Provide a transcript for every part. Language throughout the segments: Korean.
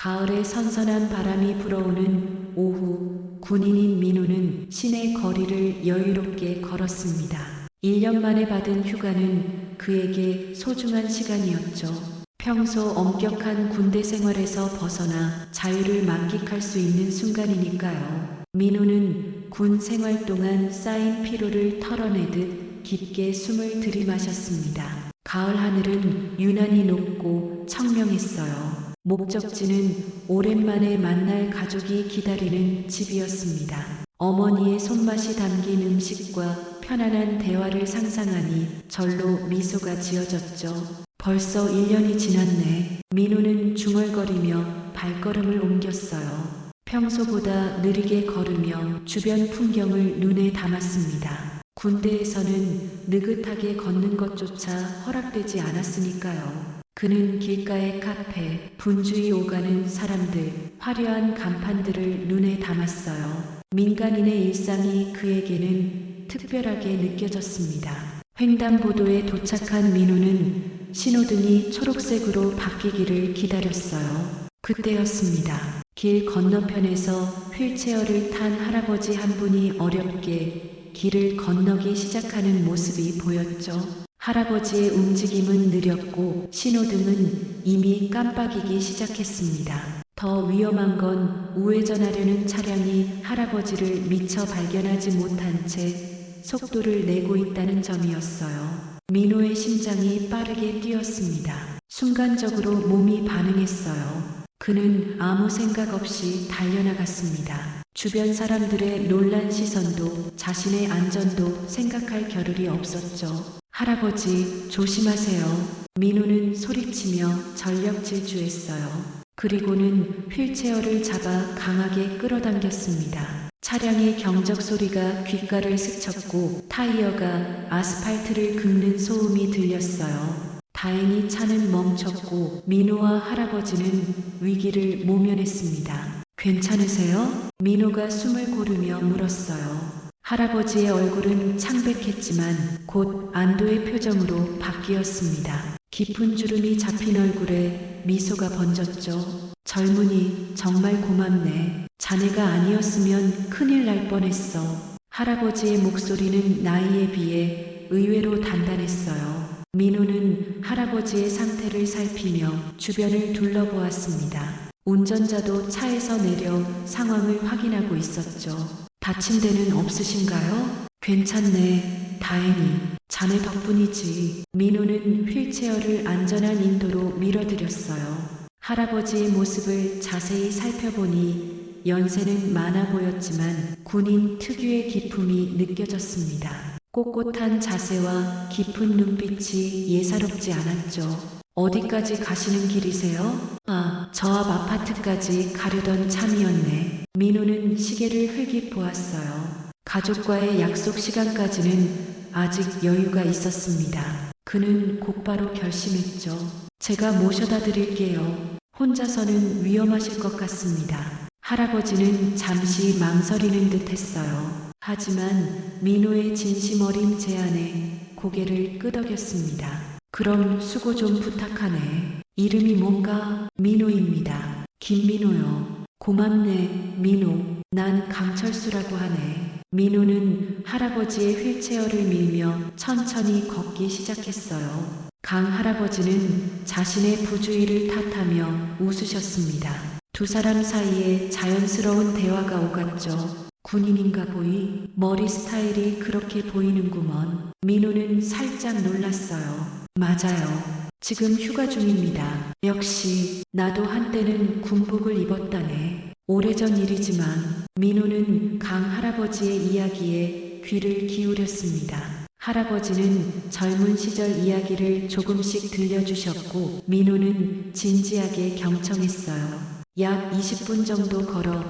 가을에 선선한 바람이 불어오는 오후, 군인인 민호는 시내 거리를 여유롭게 걸었습니다. 1년 만에 받은 휴가는 그에게 소중한 시간이었죠. 평소 엄격한 군대 생활에서 벗어나 자유를 만끽할 수 있는 순간이니까요. 민호는 군 생활 동안 쌓인 피로를 털어내듯 깊게 숨을 들이마셨습니다. 가을 하늘은 유난히 높고 청명했어요. 목적지는 오랜만에 만날 가족이 기다리는 집이었습니다. 어머니의 손맛이 담긴 음식과 편안한 대화를 상상하니 절로 미소가 지어졌죠. 벌써 1년이 지났네. 민호는 중얼거리며 발걸음을 옮겼어요. 평소보다 느리게 걸으며 주변 풍경을 눈에 담았습니다. 군대에서는 느긋하게 걷는 것조차 허락되지 않았으니까요. 그는 길가의 카페, 분주히 오가는 사람들, 화려한 간판들을 눈에 담았어요. 민간인의 일상이 그에게는 특별하게 느껴졌습니다. 횡단보도에 도착한 민호는 신호등이 초록색으로 바뀌기를 기다렸어요. 그때였습니다. 길 건너편에서 휠체어를 탄 할아버지 한 분이 어렵게 길을 건너기 시작하는 모습이 보였죠. 할아버지의 움직임은 느렸고 신호등은 이미 깜빡이기 시작했습니다. 더 위험한 건 우회전하려는 차량이 할아버지를 미처 발견하지 못한 채 속도를 내고 있다는 점이었어요. 민호의 심장이 빠르게 뛰었습니다. 순간적으로 몸이 반응했어요. 그는 아무 생각 없이 달려나갔습니다. 주변 사람들의 놀란 시선도 자신의 안전도 생각할 겨를이 없었죠. 할아버지, 조심하세요. 민호는 소리치며 전력 질주했어요. 그리고는 휠체어를 잡아 강하게 끌어당겼습니다. 차량의 경적 소리가 귓가를 스쳤고 타이어가 아스팔트를 긁는 소음이 들렸어요. 다행히 차는 멈췄고 민호와 할아버지는 위기를 모면했습니다. 괜찮으세요? 민호가 숨을 고르며 물었어요. 할아버지의 얼굴은 창백했지만 곧 안도의 표정으로 바뀌었습니다. 깊은 주름이 잡힌 얼굴에 미소가 번졌죠. 젊은이, 정말 고맙네. 자네가 아니었으면 큰일 날 뻔했어. 할아버지의 목소리는 나이에 비해 의외로 단단했어요. 민호는 할아버지의 상태를 살피며 주변을 둘러보았습니다. 운전자도 차에서 내려 상황을 확인하고 있었죠. 다친 데는 없으신가요? 괜찮네. 다행히. 자네 덕분이지. 민호는 휠체어를 안전한 인도로 밀어드렸어요. 할아버지의 모습을 자세히 살펴보니 연세는 많아 보였지만 군인 특유의 기품이 느껴졌습니다. 꼿꼿한 자세와 깊은 눈빛이 예사롭지 않았죠. 어디까지 가시는 길이세요? 아, 저 앞 아파트까지 가려던 참이었네. 민호는 시계를 흘깃 보았어요. 가족과의 약속 시간까지는 아직 여유가 있었습니다. 그는 곧바로 결심했죠. 제가 모셔다 드릴게요. 혼자서는 위험하실 것 같습니다. 할아버지는 잠시 망설이는 듯 했어요. 하지만 민호의 진심 어린 제안에 고개를 끄덕였습니다. 그럼 수고 좀 부탁하네. 이름이 뭔가? 민호입니다. 김민호요. 고맙네, 민호. 난 강철수라고 하네. 민호는 할아버지의 휠체어를 밀며 천천히 걷기 시작했어요. 강 할아버지는 자신의 부주의를 탓하며 웃으셨습니다. 두 사람 사이에 자연스러운 대화가 오갔죠. 군인인가 보이? 머리 스타일이 그렇게 보이는구먼. 민호는 살짝 놀랐어요. 맞아요. 지금 휴가 중입니다. 역시 나도 한때는 군복을 입었다네. 오래전 일이지만 민호는 강 할아버지의 이야기에 귀를 기울였습니다. 할아버지는 젊은 시절 이야기를 조금씩 들려주셨고 민호는 진지하게 경청했어요. 약 20분 정도 걸어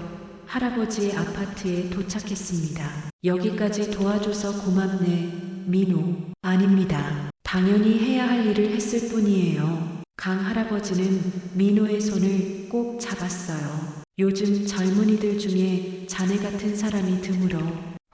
할아버지의 아파트에 도착했습니다. 여기까지 도와줘서 고맙네, 민호. 아닙니다. 당연히 해야 할 일을 했을 뿐이에요. 강 할아버지는 민호의 손을 꼭 잡았어요. 요즘 젊은이들 중에 자네 같은 사람이 드물어.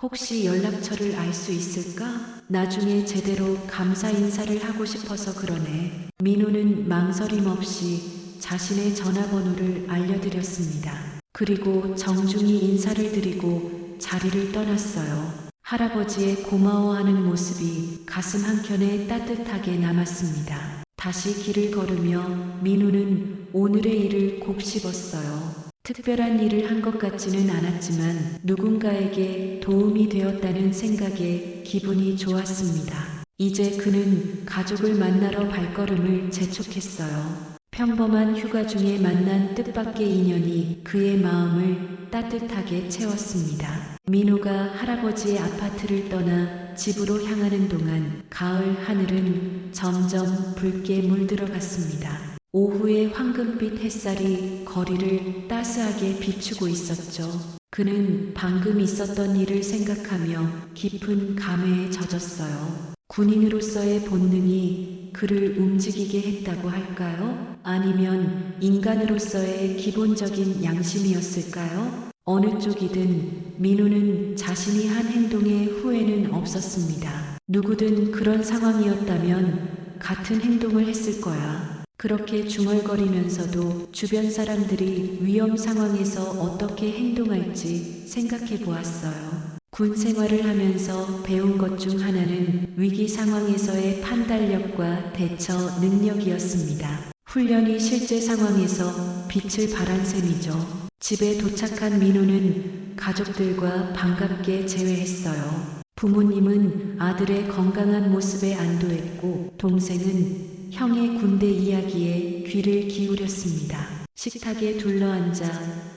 혹시 연락처를 알 수 있을까? 나중에 제대로 감사 인사를 하고 싶어서 그러네. 민호는 망설임 없이 자신의 전화번호를 알려드렸습니다. 그리고 정중히 인사를 드리고 자리를 떠났어요. 할아버지의 고마워하는 모습이 가슴 한켠에 따뜻하게 남았습니다. 다시 길을 걸으며 민호는 오늘의 일을 곱씹었어요. 특별한 일을 한 것 같지는 않았지만 누군가에게 도움이 되었다는 생각에 기분이 좋았습니다. 이제 그는 가족을 만나러 발걸음을 재촉했어요. 평범한 휴가 중에 만난 뜻밖의 인연이 그의 마음을 따뜻하게 채웠습니다. 민호가 할아버지의 아파트를 떠나 집으로 향하는 동안 가을 하늘은 점점 붉게 물들어갔습니다. 오후의 황금빛 햇살이 거리를 따스하게 비추고 있었죠. 그는 방금 있었던 일을 생각하며 깊은 감회에 젖었어요. 군인으로서의 본능이 그를 움직이게 했다고 할까요? 아니면 인간으로서의 기본적인 양심이었을까요? 어느 쪽이든 민호는 자신이 한 행동에 후회는 없었습니다. 누구든 그런 상황이었다면 같은 행동을 했을 거야. 그렇게 중얼거리면서도 주변 사람들이 위험 상황에서 어떻게 행동할지 생각해 보았어요. 군 생활을 하면서 배운 것 중 하나는 위기 상황에서의 판단력과 대처 능력이었습니다. 훈련이 실제 상황에서 빛을 발한 셈이죠. 집에 도착한 민호는 가족들과 반갑게 재회했어요. 부모님은 아들의 건강한 모습에 안도했고 동생은 형의 군대 이야기에 귀를 기울였습니다. 식탁에 둘러앉아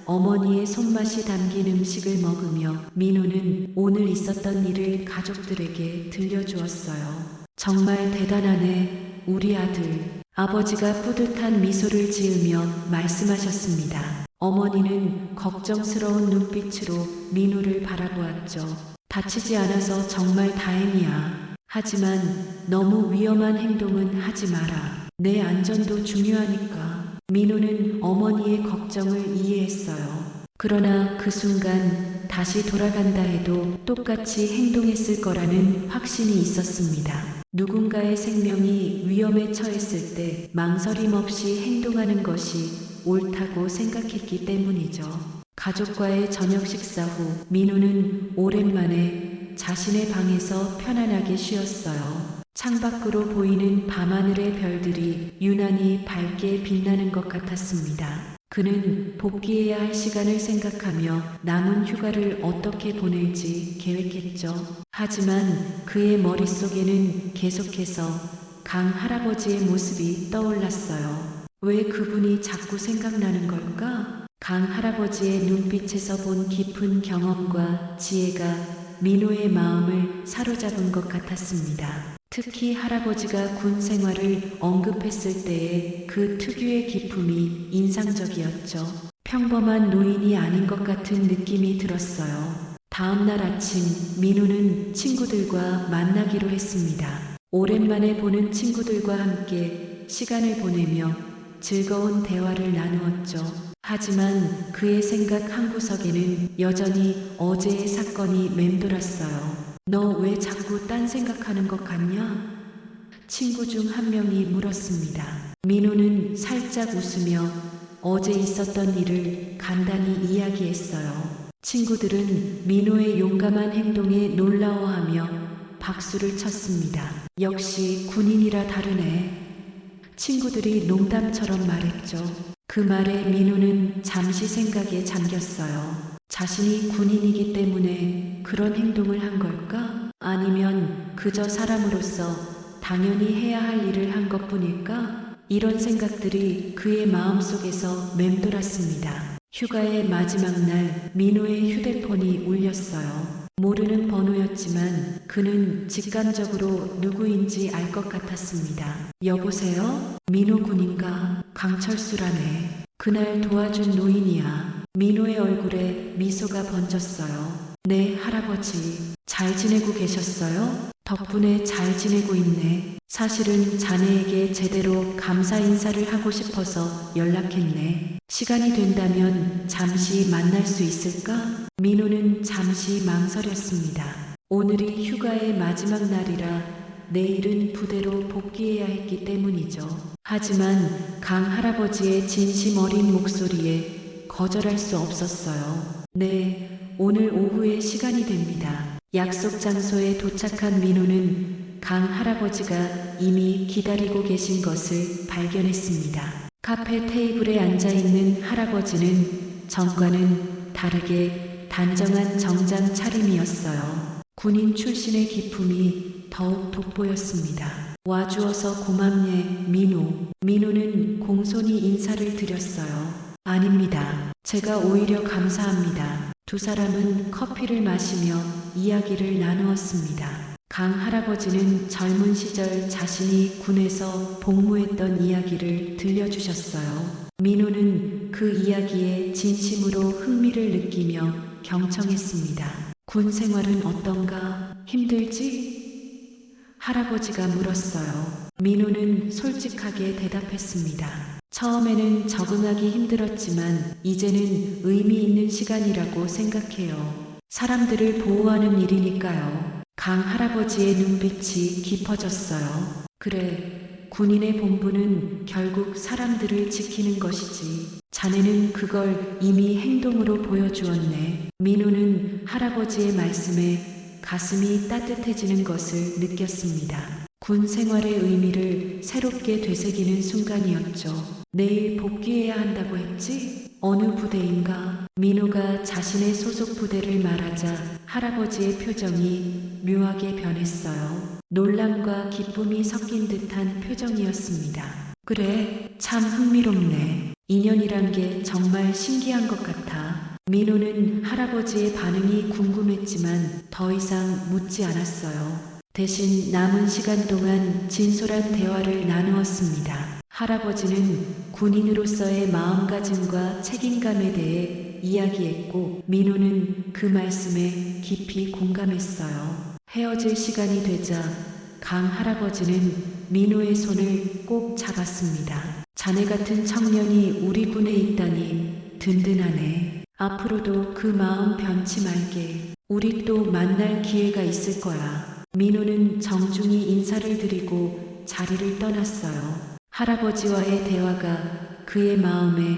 어머니의 손맛이 담긴 음식을 먹으며 민호는 오늘 있었던 일을 가족들에게 들려주었어요. 정말 대단하네, 우리 아들. 아버지가 뿌듯한 미소를 지으며 말씀하셨습니다. 어머니는 걱정스러운 눈빛으로 민호를 바라보았죠. 다치지 않아서 정말 다행이야. 하지만 너무 위험한 행동은 하지 마라. 내 안전도 중요하니까. 민호는 어머니의 걱정을 이해했어요. 그러나 그 순간 다시 돌아간다 해도 똑같이 행동했을 거라는 확신이 있었습니다. 누군가의 생명이 위험에 처했을 때 망설임 없이 행동하는 것이 옳다고 생각했기 때문이죠. 가족과의 저녁 식사 후 민호는 오랜만에 자신의 방에서 편안하게 쉬었어요. 창밖으로 보이는 밤하늘의 별들이 유난히 밝게 빛나는 것 같았습니다. 그는 복귀해야 할 시간을 생각하며 남은 휴가를 어떻게 보낼지 계획했죠. 하지만 그의 머릿속에는 계속해서 강 할아버지의 모습이 떠올랐어요. 왜 그분이 자꾸 생각나는 걸까? 강 할아버지의 눈빛에서 본 깊은 경험과 지혜가 민호의 마음을 사로잡은 것 같았습니다. 특히 할아버지가 군 생활을 언급했을 때의 그 특유의 기품이 인상적이었죠. 평범한 노인이 아닌 것 같은 느낌이 들었어요. 다음 날 아침 민호는 친구들과 만나기로 했습니다. 오랜만에 보는 친구들과 함께 시간을 보내며 즐거운 대화를 나누었죠. 하지만 그의 생각 한구석에는 여전히 어제의 사건이 맴돌았어요. 너 왜 자꾸 딴 생각하는 것 같냐? 친구 중 한 명이 물었습니다. 민호는 살짝 웃으며 어제 있었던 일을 간단히 이야기했어요. 친구들은 민호의 용감한 행동에 놀라워하며 박수를 쳤습니다. 역시 군인이라 다르네. 친구들이 농담처럼 말했죠. 그 말에 민호는 잠시 생각에 잠겼어요. 자신이 군인이기 때문에 그런 행동을 한 걸까? 아니면 그저 사람으로서 당연히 해야 할 일을 한 것뿐일까? 이런 생각들이 그의 마음속에서 맴돌았습니다. 휴가의 마지막 날 민호의 휴대폰이 울렸어요. 모르는 번호였지만 그는 직감적으로 누구인지 알 것 같았습니다. 여보세요? 민호 군인가? 강철수라네. 그날 도와준 노인이야. 민호의 얼굴에 미소가 번졌어요. 네, 할아버지. 잘 지내고 계셨어요? 덕분에 잘 지내고 있네. 사실은 자네에게 제대로 감사 인사를 하고 싶어서 연락했네. 시간이 된다면 잠시 만날 수 있을까? 민호는 잠시 망설였습니다. 오늘이 휴가의 마지막 날이라 내일은 부대로 복귀해야 했기 때문이죠. 하지만 강 할아버지의 진심 어린 목소리에 거절할 수 없었어요. 네, 오늘 오후에 시간이 됩니다. 약속 장소에 도착한 민호는 강 할아버지가 이미 기다리고 계신 것을 발견했습니다. 카페 테이블에 앉아있는 할아버지는 전과는 다르게 단정한 정장 차림이었어요. 군인 출신의 기품이 더욱 돋보였습니다. 와주어서 고맙네, 민호. 민호는 공손히 인사를 드렸어요. 아닙니다. 제가 오히려 감사합니다. 두 사람은 커피를 마시며 이야기를 나누었습니다. 강 할아버지는 젊은 시절 자신이 군에서 복무했던 이야기를 들려주셨어요. 민호는 그 이야기에 진심으로 흥미를 느끼며 경청했습니다. 군 생활은 어떤가? 힘들지? 할아버지가 물었어요. 민호는 솔직하게 대답했습니다. 처음에는 적응하기 힘들었지만 이제는 의미 있는 시간이라고 생각해요. 사람들을 보호하는 일이니까요. 강 할아버지의 눈빛이 깊어졌어요. 그래, 군인의 본분은 결국 사람들을 지키는 것이지. 자네는 그걸 이미 행동으로 보여주었네. 민호는 할아버지의 말씀에 가슴이 따뜻해지는 것을 느꼈습니다. 군 생활의 의미를 새롭게 되새기는 순간이었죠. 내일 복귀해야 한다고 했지? 어느 부대인가? 민호가 자신의 소속 부대를 말하자 할아버지의 표정이 묘하게 변했어요. 놀람과 기쁨이 섞인 듯한 표정이었습니다. 그래, 참 흥미롭네. 인연이란 게 정말 신기한 것 같아. 민호는 할아버지의 반응이 궁금했지만 더 이상 묻지 않았어요. 대신 남은 시간 동안 진솔한 대화를 나누었습니다. 할아버지는 군인으로서의 마음가짐과 책임감에 대해 이야기했고 민호는 그 말씀에 깊이 공감했어요. 헤어질 시간이 되자 강 할아버지는 민호의 손을 꼭 잡았습니다. 자네 같은 청년이 우리 군에 있다니 든든하네. 앞으로도 그 마음 변치 말게. 우리 또 만날 기회가 있을 거야. 민호는 정중히 인사를 드리고 자리를 떠났어요. 할아버지와의 대화가 그의 마음에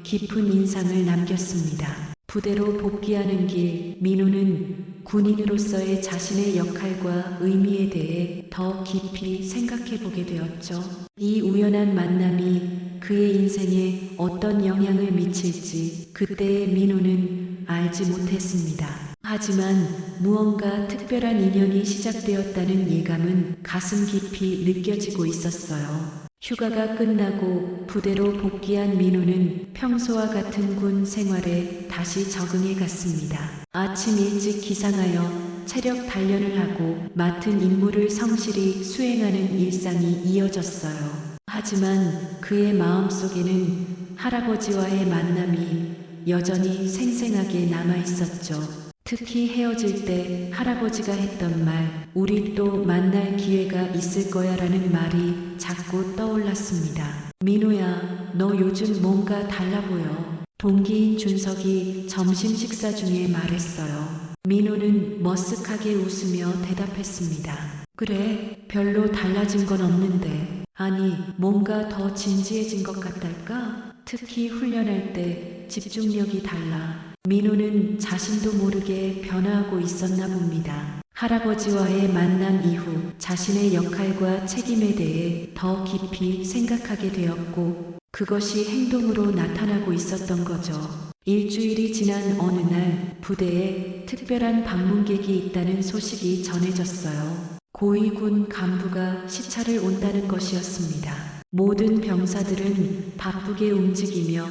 깊은 인상을 남겼습니다. 부대로 복귀하는 길, 민호는 군인으로서의 자신의 역할과 의미에 대해 더 깊이 생각해 보게 되었죠. 이 우연한 만남이 그의 인생에 어떤 영향을 미칠지 그때의 민호는 알지 못했습니다. 하지만 무언가 특별한 인연이 시작되었다는 예감은 가슴 깊이 느껴지고 있었어요. 휴가가 끝나고 부대로 복귀한 민호는 평소와 같은 군 생활에 다시 적응해 갔습니다. 아침 일찍 기상하여 체력 단련을 하고 맡은 임무를 성실히 수행하는 일상이 이어졌어요. 하지만 그의 마음속에는 할아버지와의 만남이 여전히 생생하게 남아 있었죠. 특히 헤어질 때 할아버지가 했던 말, 우리 또 만날 기회가 있을 거야 라는 말이 자꾸 떠올랐습니다. 민호야, 너 요즘 뭔가 달라 보여. 동기인 준석이 점심 식사 중에 말했어요. 민호는 머쓱하게 웃으며 대답했습니다. 그래, 별로 달라진 건 없는데. 아니, 뭔가 더 진지해진 것 같달까? 특히 훈련할 때 집중력이 달라. 민호는 자신도 모르게 변화하고 있었나 봅니다. 할아버지와의 만남 이후 자신의 역할과 책임에 대해 더 깊이 생각하게 되었고 그것이 행동으로 나타나고 있었던 거죠. 일주일이 지난 어느 날 부대에 특별한 방문객이 있다는 소식이 전해졌어요. 고위군 간부가 시차를 온다는 것이었습니다. 모든 병사들은 바쁘게 움직이며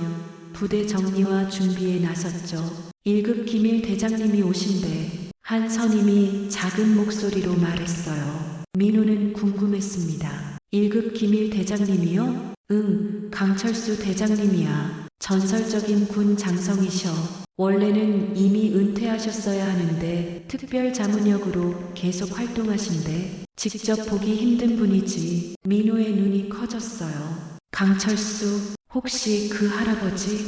부대 정리와 준비에 나섰죠. 1급 기밀 대장님이 오신대. 한 선임이 작은 목소리로 말했어요. 민호는 궁금했습니다. 1급 기밀 대장님이요? 응, 강철수 대장님이야. 전설적인 군 장성이셔. 원래는 이미 은퇴하셨어야 하는데 특별 자문역으로 계속 활동하신대. 직접 보기 힘든 분이지. 민호의 눈이 커졌어요. 강철수, 혹시 그 할아버지?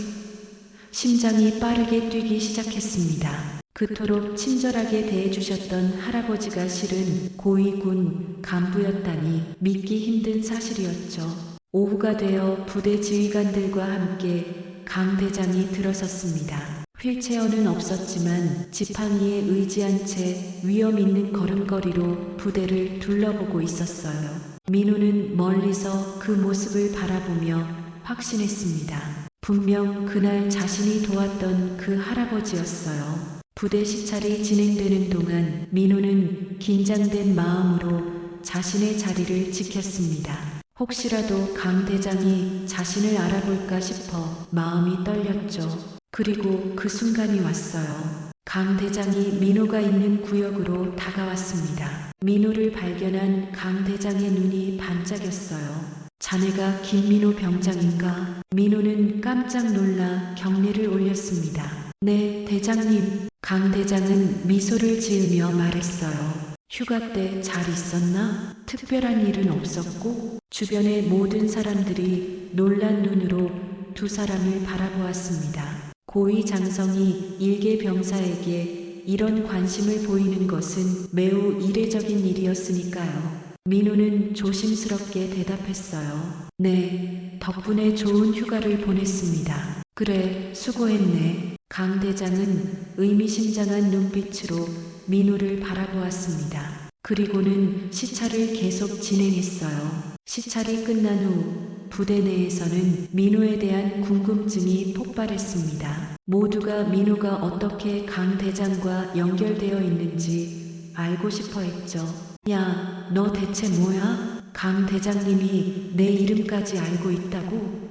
심장이 빠르게 뛰기 시작했습니다. 그토록 친절하게 대해주셨던 할아버지가 실은 고위군 간부였다니 믿기 힘든 사실이었죠. 오후가 되어 부대 지휘관들과 함께 강 대장이 들어섰습니다. 휠체어는 없었지만 지팡이에 의지한 채 위험 있는 걸음걸이로 부대를 둘러보고 있었어요. 민호는 멀리서 그 모습을 바라보며 확신했습니다. 분명 그날 자신이 도왔던 그 할아버지였어요. 부대 시찰이 진행되는 동안 민호는 긴장된 마음으로 자신의 자리를 지켰습니다. 혹시라도 강 대장이 자신을 알아볼까 싶어 마음이 떨렸죠. 그리고 그 순간이 왔어요. 강 대장이 민호가 있는 구역으로 다가왔습니다. 민호를 발견한 강 대장의 눈이 반짝였어요. 자네가 김민호 병장인가? 민호는 깜짝 놀라 경례를 올렸습니다. 네, 대장님. 강 대장은 미소를 지으며 말했어요. 휴가 때 잘 있었나? 특별한 일은 없었고? 주변의 모든 사람들이 놀란 눈으로 두 사람을 바라보았습니다. 고위 장성이 일개 병사에게 이런 관심을 보이는 것은 매우 이례적인 일이었으니까요. 민호는 조심스럽게 대답했어요. 네, 덕분에 좋은 휴가를 보냈습니다. 그래, 수고했네. 강 대장은 의미심장한 눈빛으로 민호를 바라보았습니다. 그리고는 시찰을 계속 진행했어요. 시찰이 끝난 후 부대 내에서는 민호에 대한 궁금증이 폭발했습니다. 모두가 민호가 어떻게 강 대장과 연결되어 있는지 알고 싶어 했죠. 야, 너 대체 뭐야? 강 대장님이 내 이름까지 알고 있다고?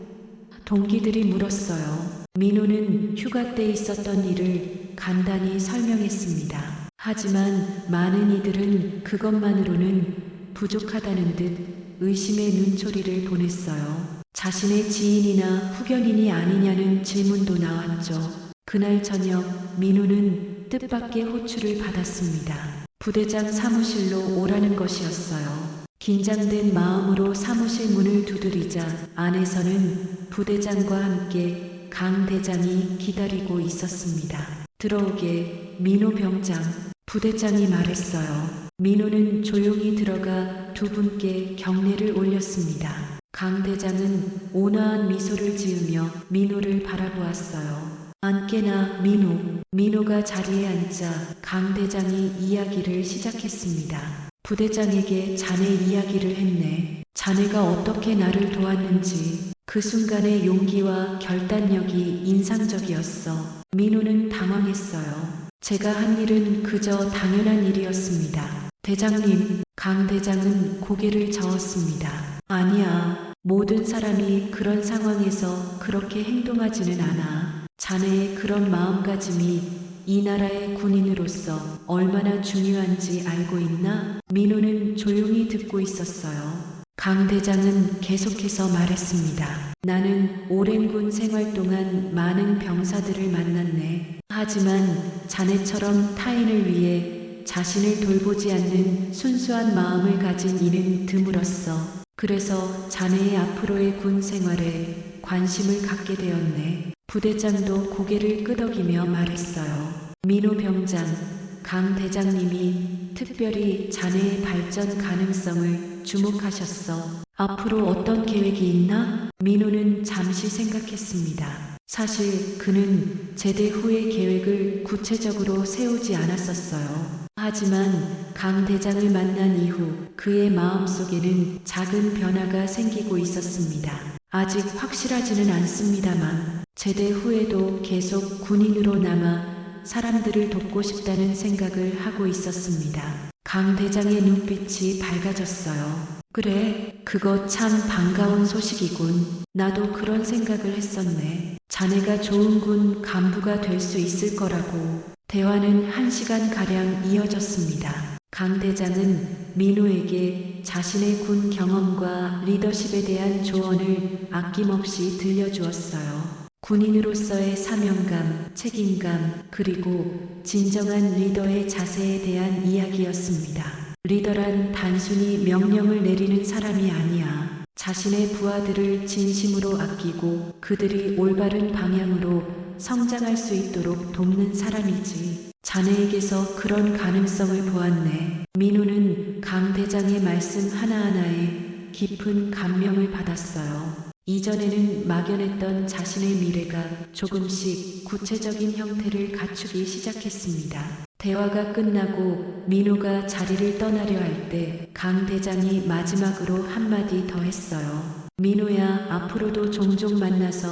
동기들이 물었어요. 민호는 휴가 때 있었던 일을 간단히 설명했습니다. 하지만 많은 이들은 그것만으로는 부족하다는 듯 의심의 눈초리를 보냈어요. 자신의 지인이나 후견인이 아니냐는 질문도 나왔죠. 그날 저녁 민호는 뜻밖의 호출을 받았습니다. 부대장 사무실로 오라는 것이었어요. 긴장된 마음으로 사무실 문을 두드리자 안에서는 부대장과 함께 강 대장이 기다리고 있었습니다. 들어오게, 민호 병장. 부대장이 말했어요. 민호는 조용히 들어가 두 분께 경례를 올렸습니다. 강 대장은 온화한 미소를 지으며 민호를 바라보았어요. 앉게나 민호. 민호가 자리에 앉자 강 대장이 이야기를 시작했습니다. 부대장에게 자네 이야기를 했네. 자네가 어떻게 나를 도왔는지. 그 순간의 용기와 결단력이 인상적이었어. 민호는 당황했어요. 제가 한 일은 그저 당연한 일이었습니다. 대장님. 강 대장은 고개를 저었습니다. 아니야. 모든 사람이 그런 상황에서 그렇게 행동하지는 않아. 자네의 그런 마음가짐이 이 나라의 군인으로서 얼마나 중요한지 알고 있나? 민호는 조용히 듣고 있었어요. 강 대장은 계속해서 말했습니다. 나는 오랜 군 생활 동안 많은 병사들을 만났네. 하지만 자네처럼 타인을 위해 자신을 돌보지 않는 순수한 마음을 가진 이는 드물었어. 그래서 자네의 앞으로의 군 생활에 관심을 갖게 되었네. 부대장도 고개를 끄덕이며 말했어요. 민호 병장, 강 대장님이 특별히 자네의 발전 가능성을 주목하셨어. 앞으로 어떤 계획이 있나? 민호는 잠시 생각했습니다. 사실 그는 제대 후의 계획을 구체적으로 세우지 않았었어요. 하지만 강 대장을 만난 이후 그의 마음속에는 작은 변화가 생기고 있었습니다. 아직 확실하지는 않습니다만 제대 후에도 계속 군인으로 남아 사람들을 돕고 싶다는 생각을 하고 있었습니다. 강 대장의 눈빛이 밝아졌어요. 그래, 그거 참 반가운 소식이군. 나도 그런 생각을 했었네. 자네가 좋은 군 간부가 될 수 있을 거라고. 대화는 1시간가량 이어졌습니다. 강 대장은 민호에게 자신의 군 경험과 리더십에 대한 조언을 아낌없이 들려주었어요. 군인으로서의 사명감, 책임감, 그리고 진정한 리더의 자세에 대한 이야기였습니다. 리더란 단순히 명령을 내리는 사람이 아니야. 자신의 부하들을 진심으로 아끼고 그들이 올바른 방향으로 성장할 수 있도록 돕는 사람이지. 자네에게서 그런 가능성을 보았네. 민호는 강 대장의 말씀 하나하나에 깊은 감명을 받았어요. 이전에는 막연했던 자신의 미래가 조금씩 구체적인 형태를 갖추기 시작했습니다. 대화가 끝나고 민호가 자리를 떠나려 할 때 강 대장이 마지막으로 한마디 더 했어요. 민호야, 앞으로도 종종 만나서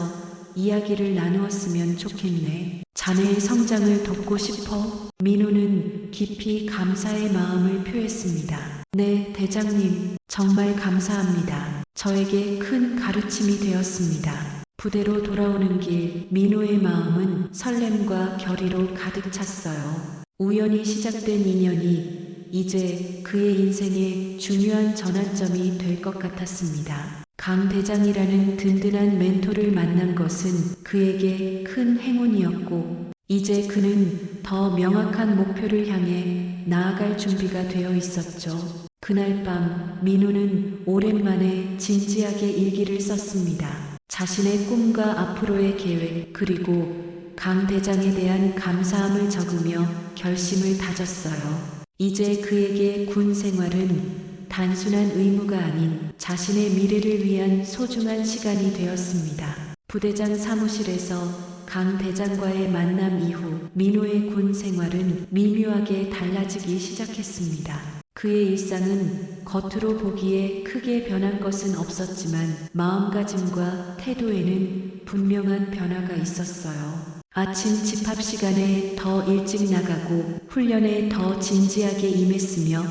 이야기를 나누었으면 좋겠네. 자네의 성장을 돕고 싶어. 민호는 깊이 감사의 마음을 표했습니다. 네, 대장님, 정말 감사합니다. 저에게 큰 가르침이 되었습니다. 부대로 돌아오는 길, 민호의 마음은 설렘과 결의로 가득 찼어요. 우연히 시작된 인연이 이제 그의 인생의 중요한 전환점이 될 것 같았습니다. 강 대장이라는 든든한 멘토를 만난 것은 그에게 큰 행운이었고, 이제 그는 더 명확한 목표를 향해 나아갈 준비가 되어 있었죠. 그날 밤 민호는 오랜만에 진지하게 일기를 썼습니다. 자신의 꿈과 앞으로의 계획, 그리고 강 대장에 대한 감사함을 적으며 결심을 다졌어요. 이제 그에게 군 생활은 단순한 의무가 아닌 자신의 미래를 위한 소중한 시간이 되었습니다. 부대장 사무실에서 강 대장과의 만남 이후 민호의 군 생활은 미묘하게 달라지기 시작했습니다. 그의 일상은 겉으로 보기에 크게 변한 것은 없었지만 마음가짐과 태도에는 분명한 변화가 있었어요. 아침 집합 시간에 더 일찍 나가고 훈련에 더 진지하게 임했으며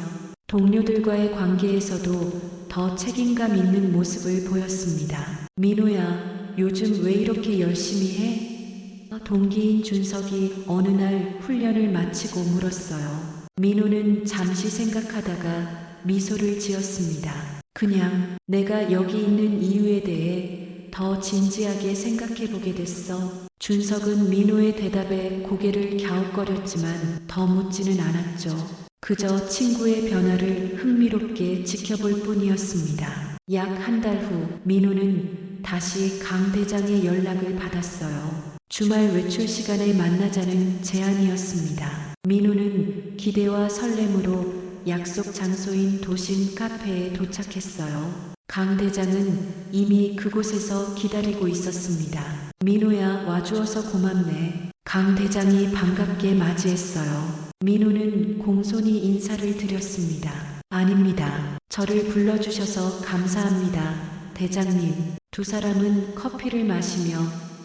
동료들과의 관계에서도 더 책임감 있는 모습을 보였습니다. 민호야, 요즘 왜 이렇게 열심히 해? 동기인 준석이 어느 날 훈련을 마치고 물었어요. 민호는 잠시 생각하다가 미소를 지었습니다. 그냥 내가 여기 있는 이유에 대해 더 진지하게 생각해 보게 됐어. 준석은 민호의 대답에 고개를 갸웃거렸지만 더 묻지는 않았죠. 그저 친구의 변화를 흥미롭게 지켜볼 뿐이었습니다. 약 한 달 후 민호는 다시 강 대장의 연락을 받았어요. 주말 외출 시간에 만나자는 제안이었습니다. 민호는 기대와 설렘으로 약속 장소인 도심 카페에 도착했어요. 강 대장은 이미 그곳에서 기다리고 있었습니다. 민호야, 와주어서 고맙네. 강 대장이 반갑게 맞이했어요. 민호는 공손히 인사를 드렸습니다. 아닙니다. 저를 불러주셔서 감사합니다. 대장님. 두 사람은 커피를 마시며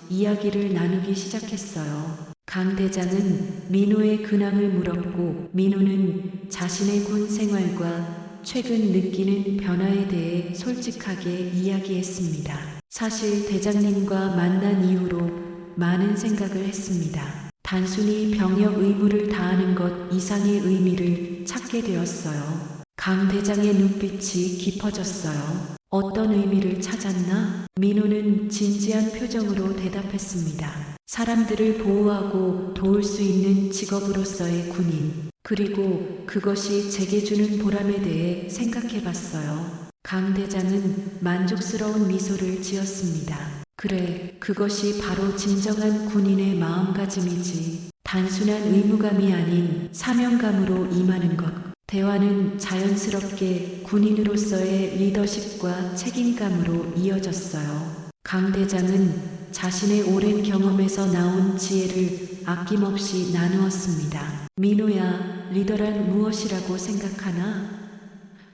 이야기를 나누기 시작했어요. 강 대장은 민호의 근황을 물었고 민호는 자신의 군 생활과 최근 느끼는 변화에 대해 솔직하게 이야기했습니다. 사실 대장님과 만난 이후로 많은 생각을 했습니다. 단순히 병역 의무를 다하는 것 이상의 의미를 찾게 되었어요. 강 대장의 눈빛이 깊어졌어요. 어떤 의미를 찾았나? 민호는 진지한 표정으로 대답했습니다. 사람들을 보호하고 도울 수 있는 직업으로서의 군인. 그리고 그것이 제게 주는 보람에 대해 생각해 봤어요. 강 대장은 만족스러운 미소를 지었습니다. 그래, 그것이 바로 진정한 군인의 마음가짐이지. 단순한 의무감이 아닌 사명감으로 임하는 것. 대화는 자연스럽게 군인으로서의 리더십과 책임감으로 이어졌어요. 강 대장은 자신의 오랜 경험에서 나온 지혜를 아낌없이 나누었습니다. 민호야, 리더란 무엇이라고 생각하나?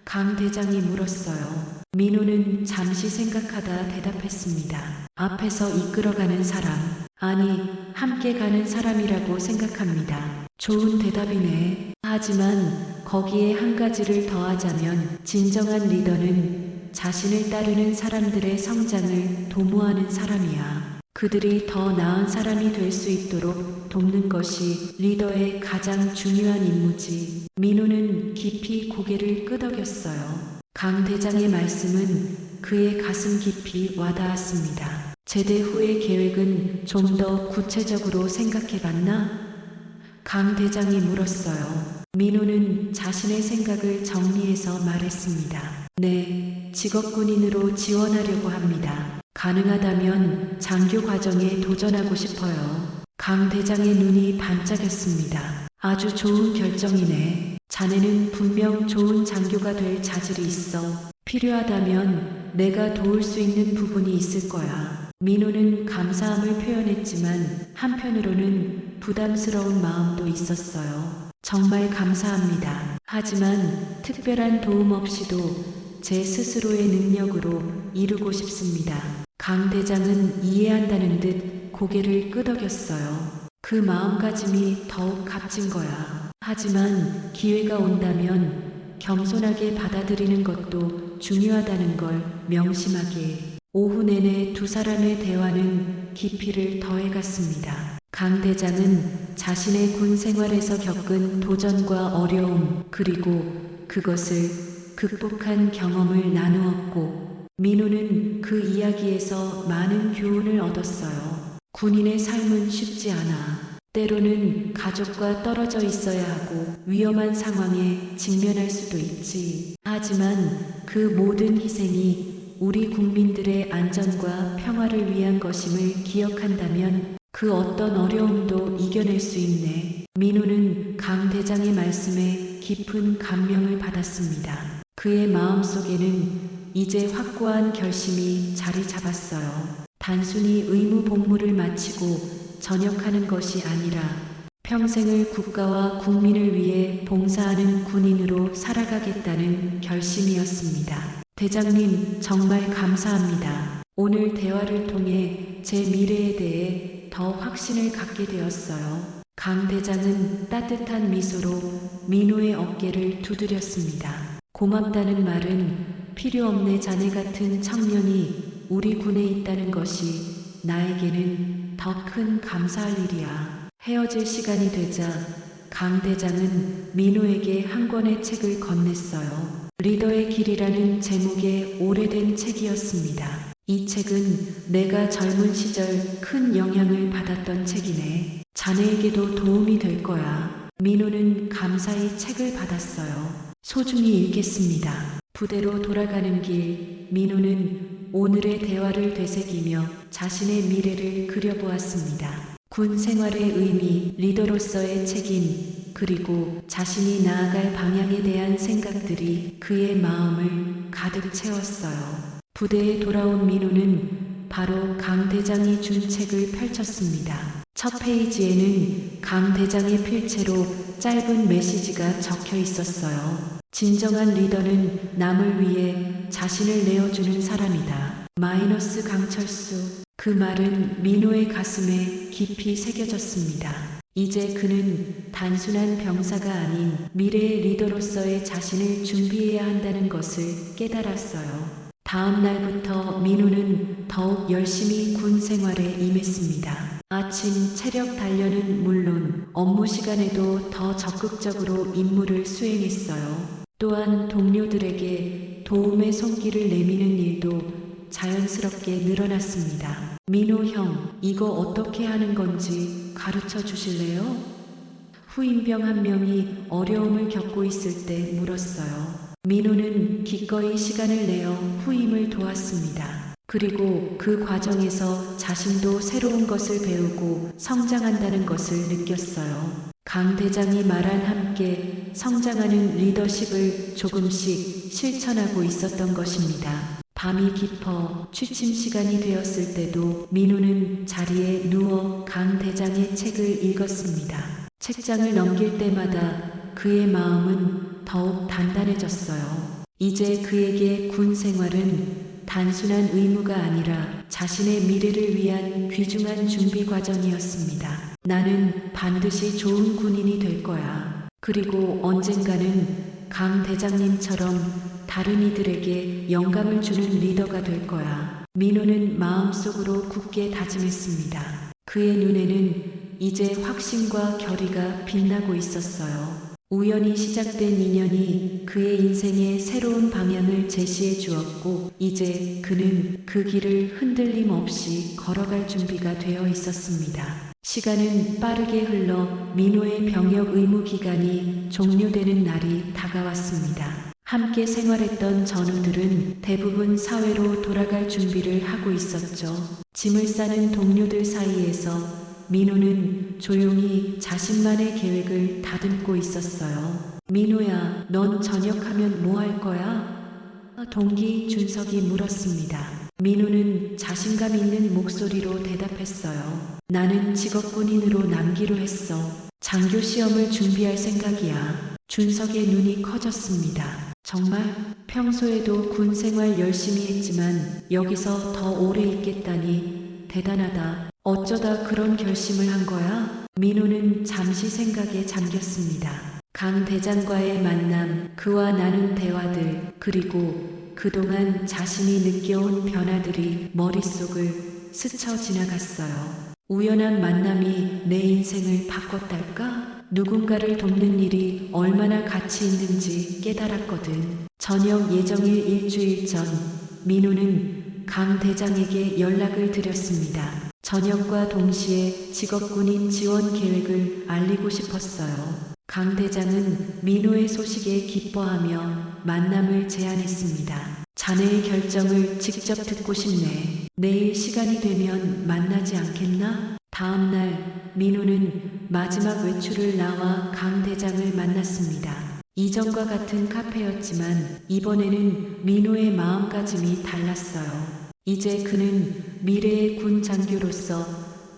강 대장이 물었어요. 민호는 잠시 생각하다 대답했습니다. 앞에서 이끌어가는 사람, 아니, 함께 가는 사람이라고 생각합니다. 좋은 대답이네. 하지만 거기에 한 가지를 더하자면 진정한 리더는 자신을 따르는 사람들의 성장을 도모하는 사람이야. 그들이 더 나은 사람이 될 수 있도록 돕는 것이 리더의 가장 중요한 임무지. 민호는 깊이 고개를 끄덕였어요. 강 대장의 말씀은 그의 가슴 깊이 와닿았습니다. 제대 후의 계획은 좀 더 구체적으로 생각해 봤나? 강 대장이 물었어요. 민호는 자신의 생각을 정리해서 말했습니다. 네, 직업군인으로 지원하려고 합니다. 가능하다면 장교 과정에 도전하고 싶어요. 강 대장의 눈이 반짝였습니다. 아주 좋은 결정이네. 자네는 분명 좋은 장교가 될 자질이 있어. 필요하다면 내가 도울 수 있는 부분이 있을 거야. 민호는 감사함을 표현했지만 한편으로는 부담스러운 마음도 있었어요. 정말 감사합니다. 하지만 특별한 도움 없이도 제 스스로의 능력으로 이루고 싶습니다. 강 대장은 이해한다는 듯 고개를 끄덕였어요. 그 마음가짐이 더욱 값진 거야. 하지만 기회가 온다면 겸손하게 받아들이는 것도 중요하다는 걸 명심하게. 오후 내내 두 사람의 대화는 깊이를 더해갔습니다. 강 대장은 자신의 군 생활에서 겪은 도전과 어려움, 그리고 그것을 극복한 경험을 나누었고, 민호는 그 이야기에서 많은 교훈을 얻었어요. 군인의 삶은 쉽지 않아. 때로는 가족과 떨어져 있어야 하고 위험한 상황에 직면할 수도 있지. 하지만 그 모든 희생이 우리 국민들의 안전과 평화를 위한 것임을 기억한다면 그 어떤 어려움도 이겨낼 수 있네. 민호는 강 대장의 말씀에 깊은 감명을 받았습니다. 그의 마음속에는 이제 확고한 결심이 자리 잡았어요. 단순히 의무 복무를 마치고 전역하는 것이 아니라 평생을 국가와 국민을 위해 봉사하는 군인으로 살아가겠다는 결심이었습니다. 대장님, 정말 감사합니다. 오늘 대화를 통해 제 미래에 대해 더 확신을 갖게 되었어요. 강 대장은 따뜻한 미소로 민호의 어깨를 두드렸습니다. 고맙다는 말은 필요 없네. 자네 같은 청년이 우리 군에 있다는 것이 나에게는 더 큰 감사할 일이야. 헤어질 시간이 되자 강 대장은 민호에게 한 권의 책을 건넸어요. 리더의 길이라는 제목의 오래된 책이었습니다. 이 책은 내가 젊은 시절 큰 영향을 받았던 책이네. 자네에게도 도움이 될 거야. 민호는 감사히 책을 받았어요. 소중히 읽겠습니다. 부대로 돌아가는 길, 민호는 오늘의 대화를 되새기며 자신의 미래를 그려보았습니다. 군 생활의 의미, 리더로서의 책임, 그리고 자신이 나아갈 방향에 대한 생각들이 그의 마음을 가득 채웠어요. 부대에 돌아온 민호는 바로 강 대장이 준 책을 펼쳤습니다. 첫 페이지에는 강 대장의 필체로 짧은 메시지가 적혀 있었어요. 진정한 리더는 남을 위해 자신을 내어주는 사람이다. 마이너스 강철수. 그 말은 민호의 가슴에 깊이 새겨졌습니다. 이제 그는 단순한 병사가 아닌 미래의 리더로서의 자신을 준비해야 한다는 것을 깨달았어요. 다음 날부터 민호는 더욱 열심히 군 생활에 임했습니다. 아침 체력 단련은 물론 업무 시간에도 더 적극적으로 임무를 수행했어요. 또한 동료들에게 도움의 손길을 내미는 일도 자연스럽게 늘어났습니다. 민호 형, 이거 어떻게 하는 건지 가르쳐 주실래요? 후임병 한 명이 어려움을 겪고 있을 때 물었어요. 민호는 기꺼이 시간을 내어 후임을 도왔습니다. 그리고 그 과정에서 자신도 새로운 것을 배우고 성장한다는 것을 느꼈어요. 강 대장이 말한 함께 성장하는 리더십을 조금씩 실천하고 있었던 것입니다. 밤이 깊어 취침 시간이 되었을 때도 민호는 자리에 누워 강 대장의 책을 읽었습니다. 책장을 넘길 때마다 그의 마음은 더욱 단단해졌어요. 이제 그에게 군 생활은 단순한 의무가 아니라 자신의 미래를 위한 귀중한 준비 과정이었습니다. 나는 반드시 좋은 군인이 될 거야. 그리고 언젠가는 강 대장님처럼 다른 이들에게 영감을 주는 리더가 될 거야. 민호는 마음속으로 굳게 다짐했습니다. 그의 눈에는 이제 확신과 결의가 빛나고 있었어요. 우연히 시작된 인연이 그의 인생의 새로운 방향을 제시해 주었고, 이제 그는 그 길을 흔들림 없이 걸어갈 준비가 되어 있었습니다. 시간은 빠르게 흘러 민호의 병역 의무 기간이 종료되는 날이 다가왔습니다. 함께 생활했던 전우들은 대부분 사회로 돌아갈 준비를 하고 있었죠. 짐을 싸는 동료들 사이에서 민호는 조용히 자신만의 계획을 다듬고 있었어요. 민호야, 넌 전역하면 뭐 할 거야? 동기 준석이 물었습니다. 민호는 자신감 있는 목소리로 대답했어요. 나는 직업군인으로 남기로 했어. 장교 시험을 준비할 생각이야. 준석의 눈이 커졌습니다. 정말? 평소에도 군 생활 열심히 했지만 여기서 더 오래 있겠다니 대단하다. 어쩌다 그런 결심을 한 거야? 민호는 잠시 생각에 잠겼습니다. 강 대장과의 만남, 그와 나눈 대화들, 그리고 그동안 자신이 느껴온 변화들이 머릿속을 스쳐 지나갔어요. 우연한 만남이 내 인생을 바꿨달까? 누군가를 돕는 일이 얼마나 가치 있는지 깨달았거든. 저녁 예정일 일주일 전, 민호는 강 대장에게 연락을 드렸습니다. 저녁과 동시에 직업군인 지원 계획을 알리고 싶었어요. 강 대장은 민호의 소식에 기뻐하며 만남을 제안했습니다. 자네의 결정을 직접 듣고 싶네. 내일 시간이 되면 만나지 않겠나? 다음 날 민호는 마지막 외출을 나와 강 대장을 만났습니다. 이전과 같은 카페였지만 이번에는 민호의 마음가짐이 달랐어요. 이제 그는 미래의 군 장교로서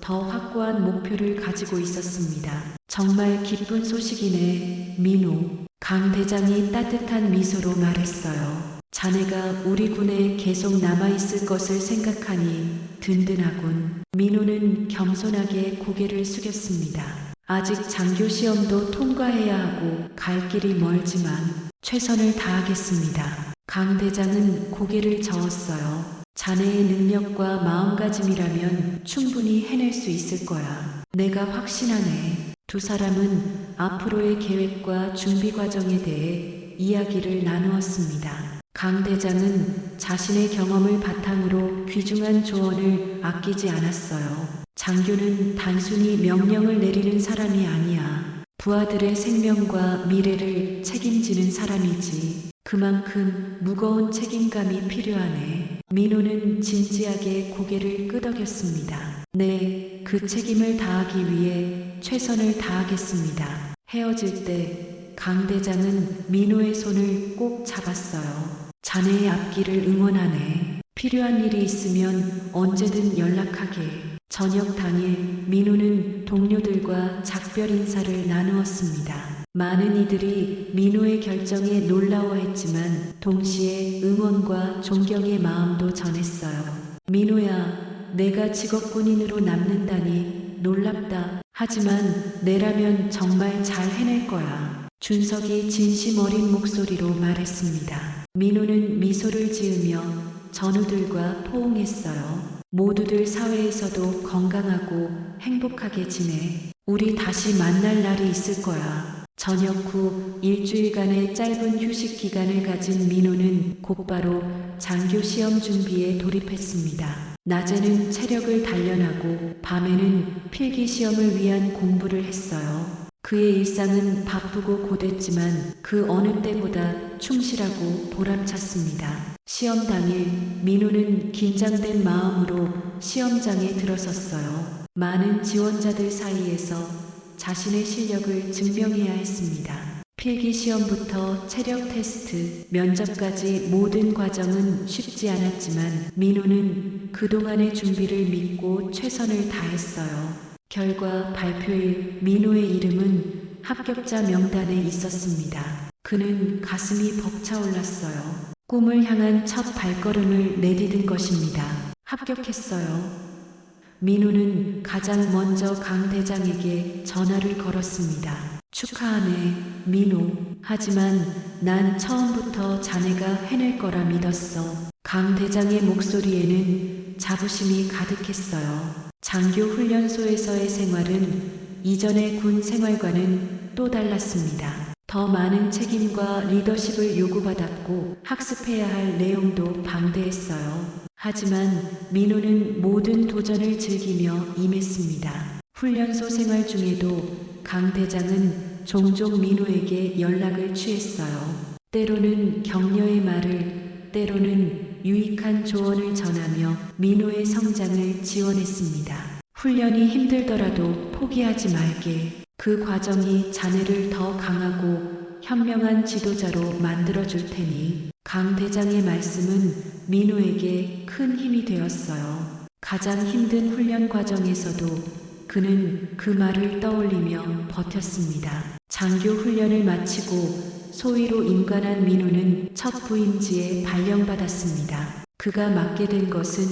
더 확고한 목표를 가지고 있었습니다. 정말 기쁜 소식이네, 민호. 강 대장이 따뜻한 미소로 말했어요. 자네가 우리 군에 계속 남아있을 것을 생각하니 든든하군. 민호는 겸손하게 고개를 숙였습니다. 아직 장교 시험도 통과해야 하고 갈 길이 멀지만 최선을 다하겠습니다. 강 대장은 고개를 저었어요. 자네의 능력과 마음가짐이라면 충분히 해낼 수 있을 거야. 내가 확신하네. 두 사람은 앞으로의 계획과 준비 과정에 대해 이야기를 나누었습니다. 강 대장은 자신의 경험을 바탕으로 귀중한 조언을 아끼지 않았어요. 장교는 단순히 명령을 내리는 사람이 아니야. 부하들의 생명과 미래를 책임지는 사람이지. 그만큼 무거운 책임감이 필요하네. 민호는 진지하게 고개를 끄덕였습니다. 네, 그 책임을 다하기 위해 최선을 다하겠습니다. 헤어질 때 강 대장은 민호의 손을 꼭 잡았어요. 자네의 앞길을 응원하네. 필요한 일이 있으면 언제든 연락하게. 저녁 당일 민호는 동료들과 작별 인사를 나누었습니다. 많은 이들이 민호의 결정에 놀라워했지만 동시에 응원과 존경의 마음도 전했어요. 민호야, 내가 직업군인으로 남는다니 놀랍다. 하지만 내라면 정말 잘 해낼 거야. 준석이 진심 어린 목소리로 말했습니다. 민호는 미소를 지으며 전우들과 포옹했어요. 모두들 사회에서도 건강하고 행복하게 지내. 우리 다시 만날 날이 있을 거야. 저녁 후 일주일간의 짧은 휴식 기간을 가진 민호는 곧바로 장교 시험 준비에 돌입했습니다. 낮에는 체력을 단련하고 밤에는 필기 시험을 위한 공부를 했어요. 그의 일상은 바쁘고 고됐지만 그 어느 때보다 충실하고 보람찼습니다. 시험 당일 민호는 긴장된 마음으로 시험장에 들어섰어요. 많은 지원자들 사이에서 자신의 실력을 증명해야 했습니다. 필기 시험부터 체력 테스트, 면접까지 모든 과정은 쉽지 않았지만 민호는 그동안의 준비를 믿고 최선을 다했어요. 결과 발표일 민호의 이름은 합격자 명단에 있었습니다. 그는 가슴이 벅차올랐어요. 꿈을 향한 첫 발걸음을 내디딘 것입니다. 합격했어요. 민호는 가장 먼저 강 대장에게 전화를 걸었습니다. 축하하네, 민호. 하지만 난 처음부터 자네가 해낼 거라 믿었어. 강 대장의 목소리에는 자부심이 가득했어요. 장교 훈련소에서의 생활은 이전의 군 생활과는 또 달랐습니다. 더 많은 책임과 리더십을 요구받았고 학습해야 할 내용도 방대했어요. 하지만 민호는 모든 도전을 즐기며 임했습니다. 훈련소 생활 중에도 강 대장은 종종 민호에게 연락을 취했어요. 때로는 격려의 말을, 때로는 유익한 조언을 전하며 민호의 성장을 지원했습니다. 훈련이 힘들더라도 포기하지 말게. 그 과정이 자네를 더 강하고 현명한 지도자로 만들어줄 테니. 강 대장의 말씀은 민호에게 큰 힘이 되었어요. 가장 힘든 훈련 과정에서도 그는 그 말을 떠올리며 버텼습니다. 장교 훈련을 마치고 소위로 임관한 민호는 첫 부임지에 발령받았습니다. 그가 맡게 된 것은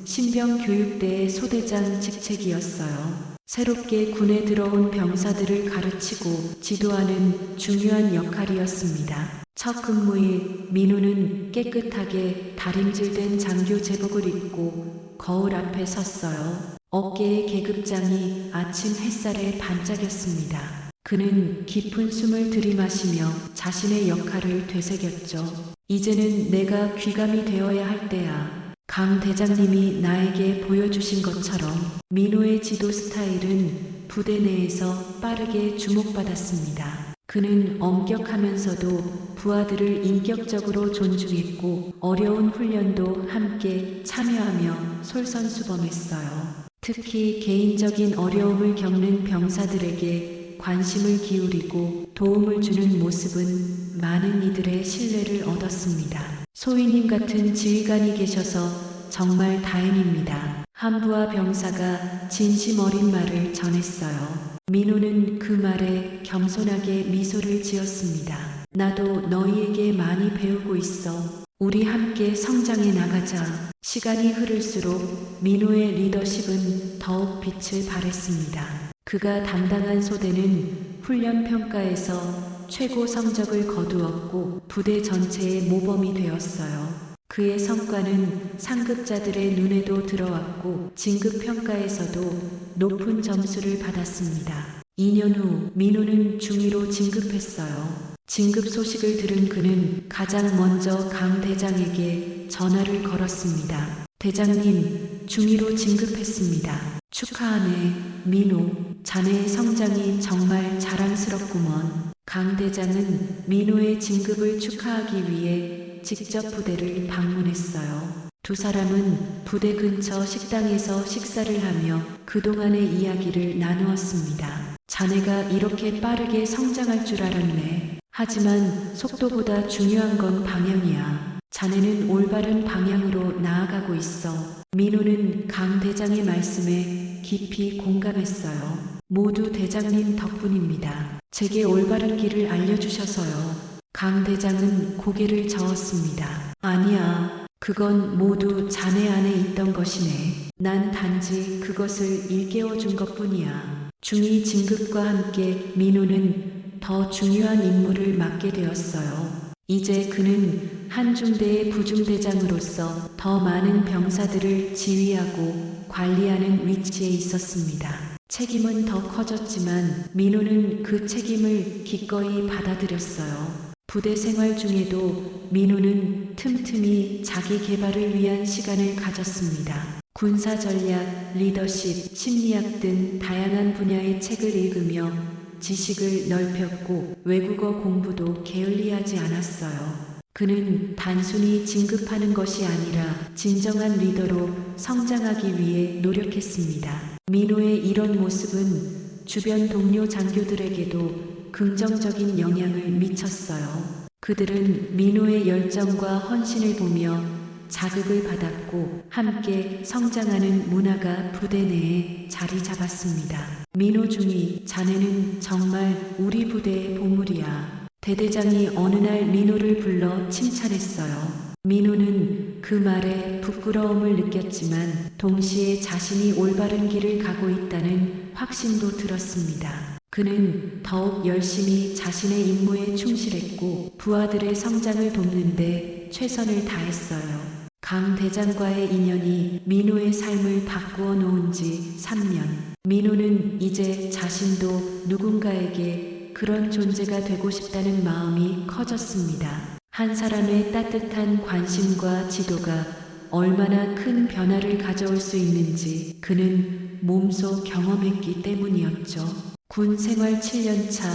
신병교육대의 소대장 직책이었어요. 새롭게 군에 들어온 병사들을 가르치고 지도하는 중요한 역할이었습니다. 첫 근무일 민호는 깨끗하게 다림질된 장교 제복을 입고 거울 앞에 섰어요. 어깨의 계급장이 아침 햇살에 반짝였습니다. 그는 깊은 숨을 들이마시며 자신의 역할을 되새겼죠. 이제는 내가 귀감이 되어야 할 때야. 강 대장님이 나에게 보여주신 것처럼 민호의 지도 스타일은 부대 내에서 빠르게 주목받았습니다. 그는 엄격하면서도 부하들을 인격적으로 존중했고 어려운 훈련도 함께 참여하며 솔선수범했어요. 특히 개인적인 어려움을 겪는 병사들에게 관심을 기울이고 도움을 주는 모습은 많은 이들의 신뢰를 얻었습니다. 소위님 같은 지휘관이 계셔서 정말 다행입니다. 한 부하 병사가 진심 어린 말을 전했어요. 민호는 그 말에 겸손하게 미소를 지었습니다. 나도 너희에게 많이 배우고 있어. 우리 함께 성장해 나가자. 시간이 흐를수록 민호의 리더십은 더욱 빛을 발했습니다. 그가 담당한 소대는 훈련 평가에서 최고 성적을 거두었고 부대 전체의 모범이 되었어요. 그의 성과는 상급자들의 눈에도 들어왔고 진급 평가에서도 높은 점수를 받았습니다. 2년 후 민호는 중위로 진급했어요. 진급 소식을 들은 그는 가장 먼저 강 대장에게 전화를 걸었습니다. 대장님, 중위로 진급했습니다. 축하하네, 민호. 자네의 성장이 정말 자랑스럽구먼. 강 대장은 민호의 진급을 축하하기 위해 직접 부대를 방문했어요. 두 사람은 부대 근처 식당에서 식사를 하며 그동안의 이야기를 나누었습니다. 자네가 이렇게 빠르게 성장할 줄 알았네. 하지만 속도보다 중요한 건 방향이야. 자네는 올바른 방향으로 나아가고 있어. 민호는 강 대장의 말씀에 깊이 공감했어요. 모두 대장님 덕분입니다. 제게 올바른 길을 알려주셔서요. 강 대장은 고개를 저었습니다. 아니야. 그건 모두 자네 안에 있던 것이네. 난 단지 그것을 일깨워 준 것뿐이야. 중위 진급과 함께 민호는 더 중요한 임무를 맡게 되었어요. 이제 그는 한 중대의 부중대장으로서 더 많은 병사들을 지휘하고 관리하는 위치에 있었습니다. 책임은 더 커졌지만 민호는 그 책임을 기꺼이 받아들였어요. 부대 생활 중에도 민호는 틈틈이 자기 개발을 위한 시간을 가졌습니다. 군사 전략, 리더십, 심리학 등 다양한 분야의 책을 읽으며 지식을 넓혔고 외국어 공부도 게을리하지 않았어요. 그는 단순히 진급하는 것이 아니라 진정한 리더로 성장하기 위해 노력했습니다. 민호의 이런 모습은 주변 동료 장교들에게도 긍정적인 영향을 미쳤어요. 그들은 민호의 열정과 헌신을 보며 자극을 받았고 함께 성장하는 문화가 부대 내에 자리 잡았습니다. 민호 중위, 자네는 정말 우리 부대의 보물이야. 대대장이 어느 날 민호를 불러 칭찬했어요. 민호는 그 말에 부끄러움을 느꼈지만 동시에 자신이 올바른 길을 가고 있다는 확신도 들었습니다. 그는 더욱 열심히 자신의 임무에 충실했고 부하들의 성장을 돕는데 최선을 다했어요. 강 대장과의 인연이 민호의 삶을 바꾸어 놓은 지 3년. 민호는 이제 자신도 누군가에게 그런 존재가 되고 싶다는 마음이 커졌습니다. 한 사람의 따뜻한 관심과 지도가 얼마나 큰 변화를 가져올 수 있는지 그는 몸소 경험했기 때문이었죠. 군 생활 7년 차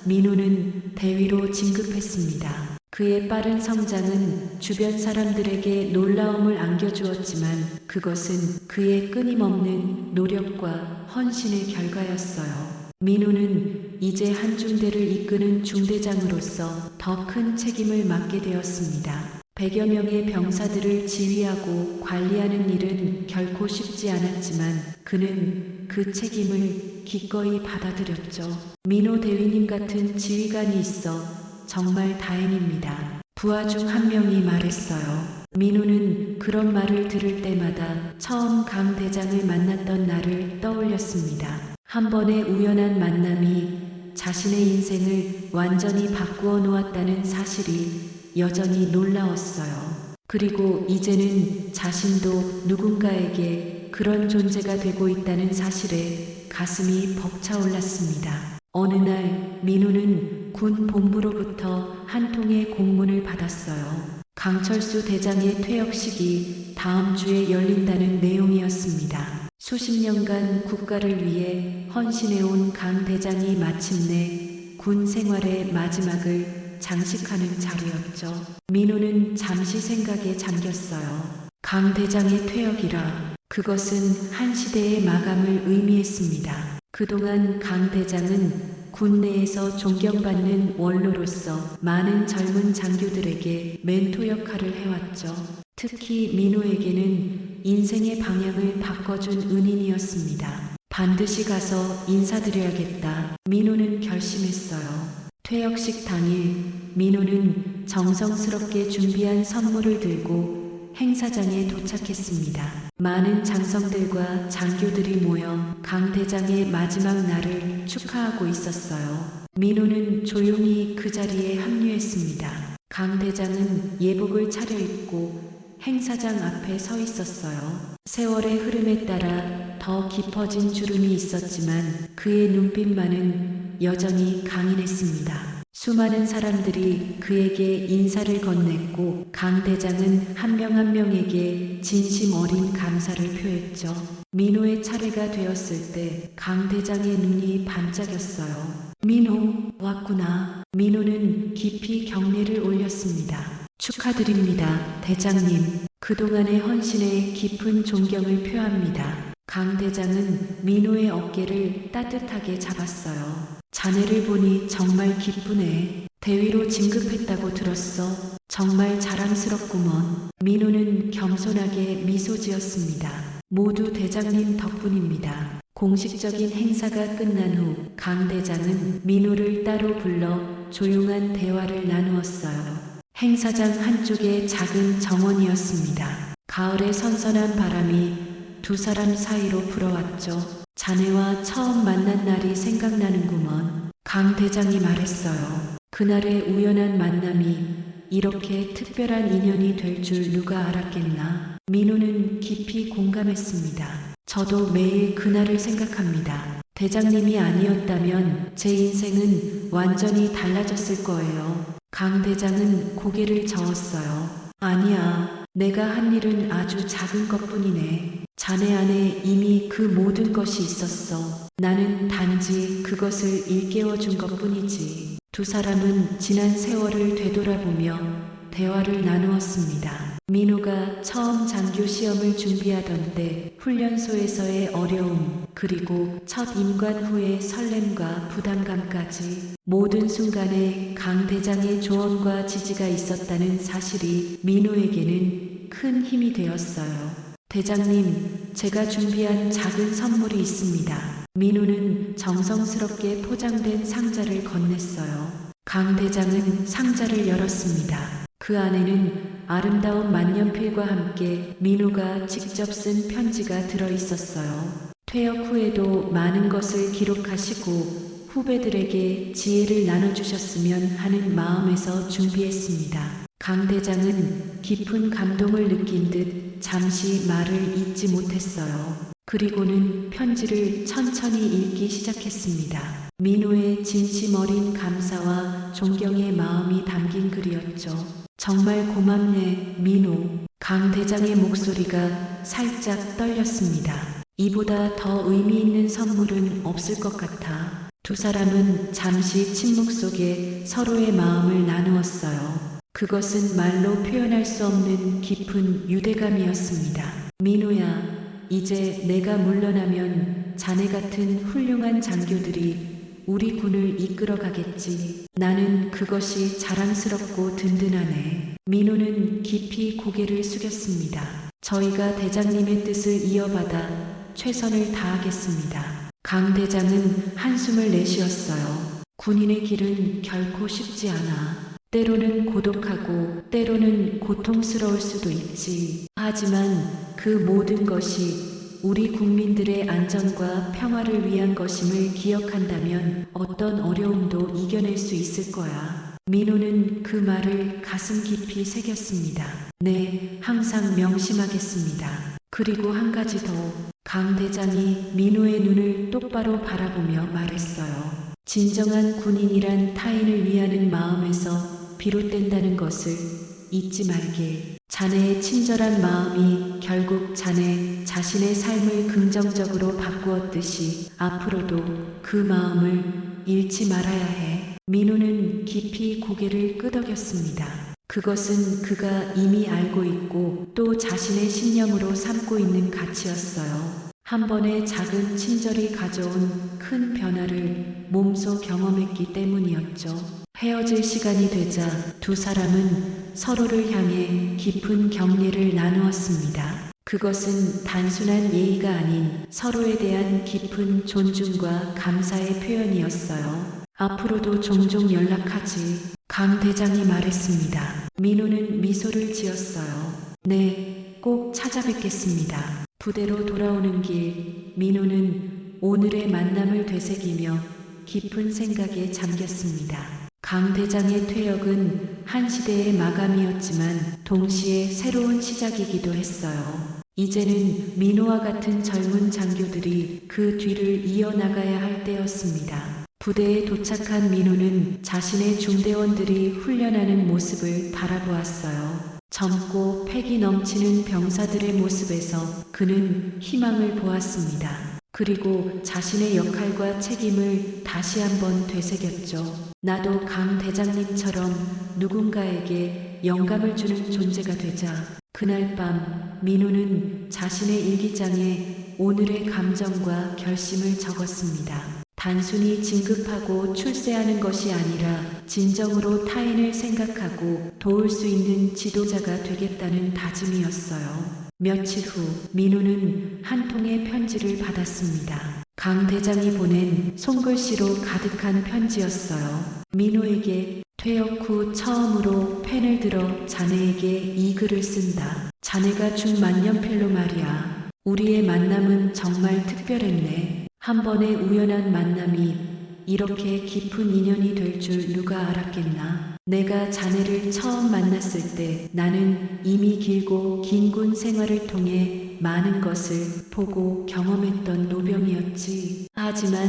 민호는 대위로 진급했습니다. 그의 빠른 성장은 주변 사람들에게 놀라움을 안겨주었지만 그것은 그의 끊임없는 노력과 헌신의 결과였어요. 민호는 이제 한중대를 이끄는 중대장으로서 더 큰 책임을 맡게 되었습니다. 100여 명의 병사들을 지휘하고 관리하는 일은 결코 쉽지 않았지만 그는 그 책임을 기꺼이 받아들였죠. 민호 대위님 같은 지휘관이 있어 정말 다행입니다. 부하 중 한 명이 말했어요. 민호는 그런 말을 들을 때마다 처음 강 대장을 만났던 날을 떠올렸습니다. 한 번의 우연한 만남이 자신의 인생을 완전히 바꾸어 놓았다는 사실이 여전히 놀라웠어요. 그리고 이제는 자신도 누군가에게 그런 존재가 되고 있다는 사실에 가슴이 벅차올랐습니다. 어느 날 민호는 군 본부로부터 한 통의 공문을 받았어요. 강철수 대장의 퇴역식이 다음 주에 열린다는 내용이었습니다. 수십 년간 국가를 위해 헌신해온 강 대장이 마침내 군 생활의 마지막을 장식하는 자리였죠. 민호는 잠시 생각에 잠겼어요. 강 대장의 퇴역이라 그것은 한 시대의 마감을 의미했습니다. 그동안 강 대장은 군 내에서 존경받는 원로로서 많은 젊은 장교들에게 멘토 역할을 해왔죠. 특히 민호에게는 인생의 방향을 바꿔준 은인이었습니다. 반드시 가서 인사드려야겠다. 민호는 결심했어요. 퇴역식 당일 민호는 정성스럽게 준비한 선물을 들고 행사장에 도착했습니다. 많은 장성들과 장교들이 모여 강 대장의 마지막 날을 축하하고 있었어요. 민호는 조용히 그 자리에 합류했습니다. 강 대장은 예복을 차려입고 행사장 앞에 서 있었어요. 세월의 흐름에 따라 더 깊어진 주름이 있었지만 그의 눈빛만은 여전히 강인했습니다. 수많은 사람들이 그에게 인사를 건넸고 강 대장은 한 명 한 명에게 진심 어린 감사를 표했죠. 민호의 차례가 되었을 때 강 대장의 눈이 반짝였어요. 민호, 왔구나. 민호는 깊이 경례를 올렸습니다. 축하드립니다, 대장님. 그동안의 헌신에 깊은 존경을 표합니다. 강 대장은 민호의 어깨를 따뜻하게 잡았어요. 자네를 보니 정말 기쁘네. 대위로 진급했다고 들었어. 정말 자랑스럽구먼. 민호는 겸손하게 미소 지었습니다. 모두 대장님 덕분입니다. 공식적인 행사가 끝난 후 강 대장은 민호를 따로 불러 조용한 대화를 나누었어요. 행사장 한쪽에 작은 정원이었습니다. 가을의 선선한 바람이 두 사람 사이로 불어왔죠. 자네와 처음 만난 날이 생각나는구먼. 강 대장이 말했어요. 그날의 우연한 만남이 이렇게 특별한 인연이 될 줄 누가 알았겠나. 민호는 깊이 공감했습니다. 저도 매일 그날을 생각합니다. 대장님이 아니었다면 제 인생은 완전히 달라졌을 거예요. 강 대장은 고개를 저었어요. 아니야, 내가 한 일은 아주 작은 것뿐이네. 자네 안에 이미 그 모든 것이 있었어. 나는 단지 그것을 일깨워 준 것뿐이지. 두 사람은 지난 세월을 되돌아보며 대화를 나누었습니다. 민호가 처음 장교 시험을 준비하던 때 훈련소에서의 어려움, 그리고 첫 임관 후의 설렘과 부담감까지 모든 순간에 강 대장의 조언과 지지가 있었다는 사실이 민호에게는 큰 힘이 되었어요. 대장님, 제가 준비한 작은 선물이 있습니다. 민호는 정성스럽게 포장된 상자를 건넸어요. 강 대장은 상자를 열었습니다. 그 안에는 아름다운 만년필과 함께 민호가 직접 쓴 편지가 들어 있었어요. 퇴역 후에도 많은 것을 기록하시고 후배들에게 지혜를 나눠주셨으면 하는 마음에서 준비했습니다. 강 대장은 깊은 감동을 느낀 듯 잠시 말을 잇지 못했어요. 그리고는 편지를 천천히 읽기 시작했습니다. 민호의 진심 어린 감사와 존경의 마음이 담긴 글이었죠. 정말 고맙네, 민호. 강 대장의 목소리가 살짝 떨렸습니다. 이보다 더 의미 있는 선물은 없을 것 같아. 두 사람은 잠시 침묵 속에 서로의 마음을 나누었어요. 그것은 말로 표현할 수 없는 깊은 유대감이었습니다. 민호야, 이제 내가 물러나면 자네 같은 훌륭한 장교들이 우리 군을 이끌어 가겠지. 나는 그것이 자랑스럽고 든든하네. 민호는 깊이 고개를 숙였습니다. 저희가 대장님의 뜻을 이어받아 최선을 다하겠습니다. 강 대장은 한숨을 내쉬었어요. 군인의 길은 결코 쉽지 않아. 때로는 고독하고 때로는 고통스러울 수도 있지. 하지만 그 모든 것이 우리 국민들의 안전과 평화를 위한 것임을 기억한다면 어떤 어려움도 이겨낼 수 있을 거야. 민호는 그 말을 가슴 깊이 새겼습니다. 네, 항상 명심하겠습니다. 그리고 한 가지 더. 강 대장이 민호의 눈을 똑바로 바라보며 말했어요. 진정한 군인이란 타인을 위하는 마음에서 비롯된다는 것을 잊지 말게. 자네의 친절한 마음이 결국 자네 자신의 삶을 긍정적으로 바꾸었듯이 앞으로도 그 마음을 잃지 말아야 해. 민호는 깊이 고개를 끄덕였습니다. 그것은 그가 이미 알고 있고 또 자신의 신념으로 삼고 있는 가치였어요. 한 번의 작은 친절이 가져온 큰 변화를 몸소 경험했기 때문이었죠. 헤어질 시간이 되자 두 사람은 서로를 향해 깊은 경례를 나누었습니다. 그것은 단순한 예의가 아닌 서로에 대한 깊은 존중과 감사의 표현이었어요. 앞으로도 종종 연락하지. 강 대장이 말했습니다. 민호는 미소를 지었어요. 네, 꼭 찾아뵙겠습니다. 부대로 돌아오는 길, 민호는 오늘의 만남을 되새기며 깊은 생각에 잠겼습니다. 강 대장의 퇴역은 한 시대의 마감이었지만 동시에 새로운 시작이기도 했어요. 이제는 민호와 같은 젊은 장교들이 그 뒤를 이어나가야 할 때였습니다. 부대에 도착한 민호는 자신의 중대원들이 훈련하는 모습을 바라보았어요. 젊고 패기 넘치는 병사들의 모습에서 그는 희망을 보았습니다. 그리고 자신의 역할과 책임을 다시 한번 되새겼죠. 나도 강 대장님처럼 누군가에게 영감을 주는 존재가 되자. 그날 밤 민호는 자신의 일기장에 오늘의 감정과 결심을 적었습니다. 단순히 진급하고 출세하는 것이 아니라 진정으로 타인을 생각하고 도울 수 있는 지도자가 되겠다는 다짐이었어요. 며칠 후 민호는 한 통의 편지를 받았습니다. 강 대장이 보낸 손글씨로 가득한 편지였어요. 민호에게 퇴역 후 처음으로 펜을 들어 자네에게 이 글을 쓴다. 자네가 준 만년필로 말이야. 우리의 만남은 정말 특별했네. 한 번의 우연한 만남이 이렇게 깊은 인연이 될 줄 누가 알았겠나. 내가 자네를 처음 만났을 때 나는 이미 길고 긴 군 생활을 통해 많은 것을 보고 경험했던 노병이었지. 하지만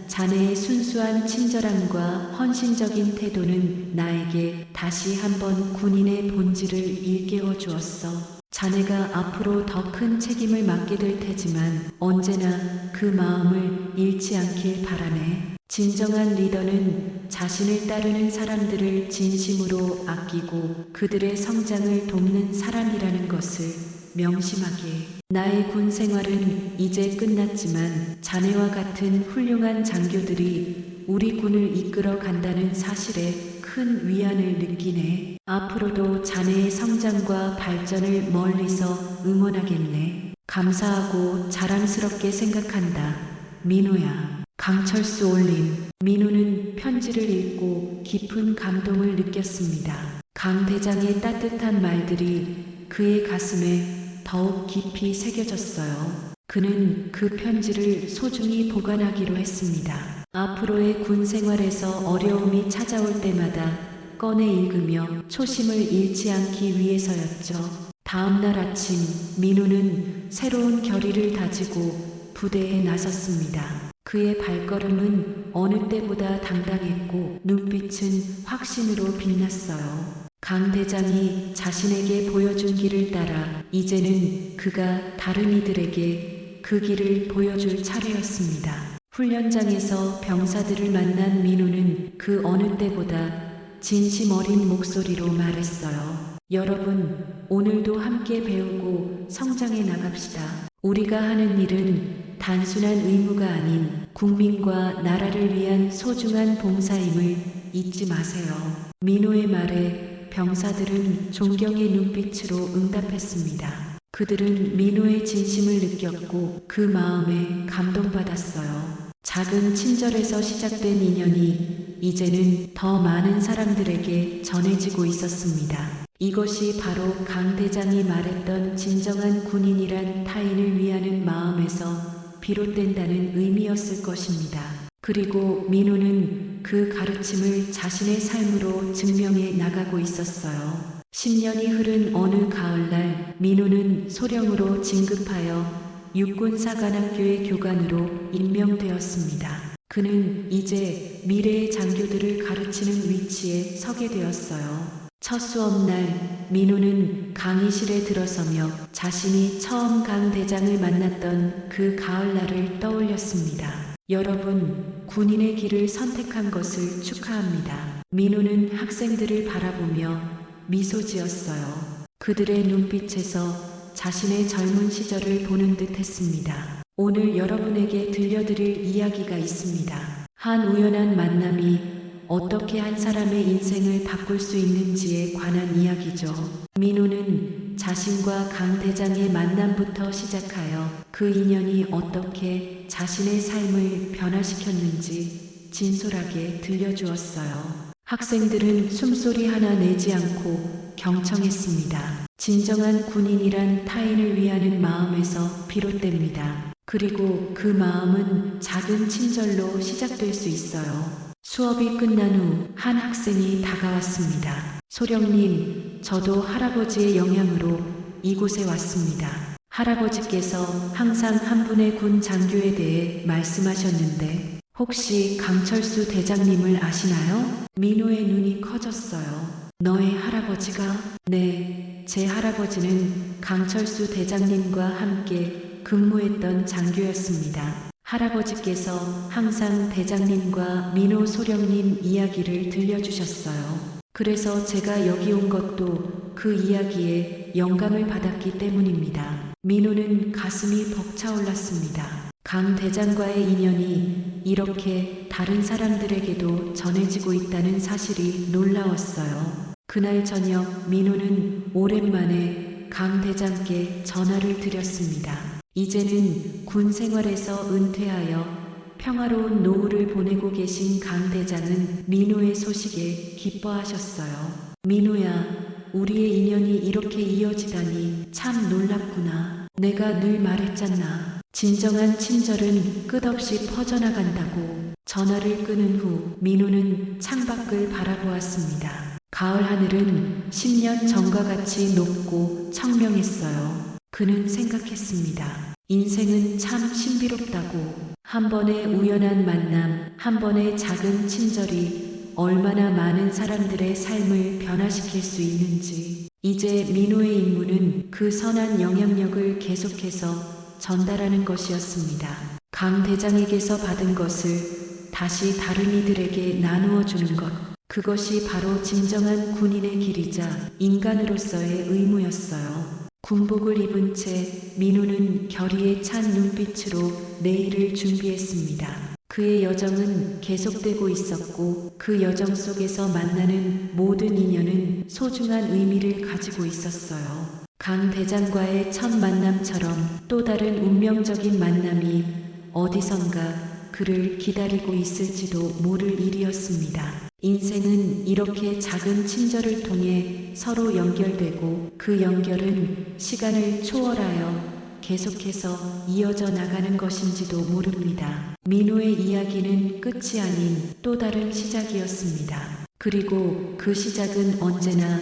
자네의 순수한 친절함과 헌신적인 태도는 나에게 다시 한번 군인의 본질을 일깨워 주었어. 자네가 앞으로 더 큰 책임을 맡게 될 테지만 언제나 그 마음을 잃지 않길 바라네. 진정한 리더는 자신을 따르는 사람들을 진심으로 아끼고 그들의 성장을 돕는 사람이라는 것을 명심하게. 나의 군 생활은 이제 끝났지만 자네와 같은 훌륭한 장교들이 우리 군을 이끌어 간다는 사실에 큰 위안을 느끼네. 앞으로도 자네의 성장과 발전을 멀리서 응원하겠네. 감사하고 자랑스럽게 생각한다. 민호야. 강철수 올림. 민호는 편지를 읽고 깊은 감동을 느꼈습니다. 강 대장의 따뜻한 말들이 그의 가슴에 더욱 깊이 새겨졌어요. 그는 그 편지를 소중히 보관하기로 했습니다. 앞으로의 군 생활에서 어려움이 찾아올 때마다 꺼내 읽으며 초심을 잃지 않기 위해서였죠. 다음 날 아침 민호는 새로운 결의를 다지고 부대에 나섰습니다. 그의 발걸음은 어느 때보다 당당했고 눈빛은 확신으로 빛났어요. 강 대장이 자신에게 보여준 길을 따라 이제는 그가 다른 이들에게 그 길을 보여줄 차례였습니다. 훈련장에서 병사들을 만난 민호는 그 어느 때보다 진심 어린 목소리로 말했어요. 여러분, 오늘도 함께 배우고 성장해 나갑시다. 우리가 하는 일은 단순한 의무가 아닌 국민과 나라를 위한 소중한 봉사임을 잊지 마세요. 민호의 말에 병사들은 존경의 눈빛으로 응답했습니다. 그들은 민호의 진심을 느꼈고 그 마음에 감동받았어요. 작은 친절에서 시작된 인연이 이제는 더 많은 사람들에게 전해지고 있었습니다. 이것이 바로 강 대장이 말했던 진정한 군인이란 타인을 위하는 마음에서 비롯된다는 의미였을 것입니다. 그리고 민호는 그 가르침을 자신의 삶으로 증명해 나가고 있었어요. 10년이 흐른 어느 가을날 민호는 소령으로 진급하여 육군사관학교의 교관으로 임명되었습니다. 그는 이제 미래의 장교들을 가르치는 위치에 서게 되었어요. 첫 수업날 민호는 강의실에 들어서며 자신이 처음 강 대장을 만났던 그 가을날을 떠올렸습니다. 여러분, 군인의 길을 선택한 것을 축하합니다. 민호는 학생들을 바라보며 미소 지었어요. 그들의 눈빛에서 자신의 젊은 시절을 보는 듯 했습니다. 오늘 여러분에게 들려드릴 이야기가 있습니다. 한 우연한 만남이 어떻게 한 사람의 인생을 바꿀 수 있는지에 관한 이야기죠. 민호는 자신과 강 대장의 만남부터 시작하여 그 인연이 어떻게 자신의 삶을 변화시켰는지 진솔하게 들려주었어요. 학생들은 숨소리 하나 내지 않고 경청했습니다. 진정한 군인이란 타인을 위하는 마음에서 비롯됩니다. 그리고 그 마음은 작은 친절로 시작될 수 있어요. 수업이 끝난 후 한 학생이 다가왔습니다. 소령님, 저도 할아버지의 영향으로 이곳에 왔습니다. 할아버지께서 항상 한 분의 군 장교에 대해 말씀하셨는데 혹시 강철수 대장님을 아시나요? 민호의 눈이 커졌어요. 너의 할아버지가? 네, 제 할아버지는 강철수 대장님과 함께 근무했던 장교였습니다. 할아버지께서 항상 대장님과 민호 소령님 이야기를 들려주셨어요. 그래서 제가 여기 온 것도 그 이야기에 영감을 받았기 때문입니다. 민호는 가슴이 벅차올랐습니다. 강 대장과의 인연이 이렇게 다른 사람들에게도 전해지고 있다는 사실이 놀라웠어요. 그날 저녁 민호는 오랜만에 강 대장께 전화를 드렸습니다. 이제는 군 생활에서 은퇴하여 평화로운 노후를 보내고 계신 강 대장은 민호의 소식에 기뻐하셨어요. 민호야, 우리의 인연이 이렇게 이어지다니 참 놀랍구나. 내가 늘 말했잖아. 진정한 친절은 끝없이 퍼져나간다고. 전화를 끊은 후 민호는 창밖을 바라보았습니다. 가을 하늘은 10년 전과 같이 높고 청명했어요. 그는 생각했습니다. 인생은 참 신비롭다고. 한 번의 우연한 만남, 한 번의 작은 친절이 얼마나 많은 사람들의 삶을 변화시킬 수 있는지. 이제 민호의 임무는 그 선한 영향력을 계속해서 전달하는 것이었습니다. 강 대장에게서 받은 것을 다시 다른 이들에게 나누어 주는 것. 그것이 바로 진정한 군인의 길이자 인간으로서의 의무였어요. 군복을 입은 채 민호는 결의에 찬 눈빛으로 내일을 준비했습니다. 그의 여정은 계속되고 있었고 그 여정 속에서 만나는 모든 인연은 소중한 의미를 가지고 있었어요. 강 대장과의 첫 만남처럼 또 다른 운명적인 만남이 어디선가 그를 기다리고 있을지도 모를 일이었습니다. 인생은 이렇게 작은 친절을 통해 서로 연결되고 그 연결은 시간을 초월하여 계속해서 이어져 나가는 것인지도 모릅니다. 민호의 이야기는 끝이 아닌 또 다른 시작이었습니다. 그리고 그 시작은 언제나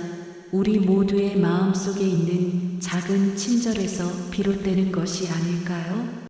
우리 모두의 마음속에 있는 작은 친절에서 비롯되는 것이 아닐까요?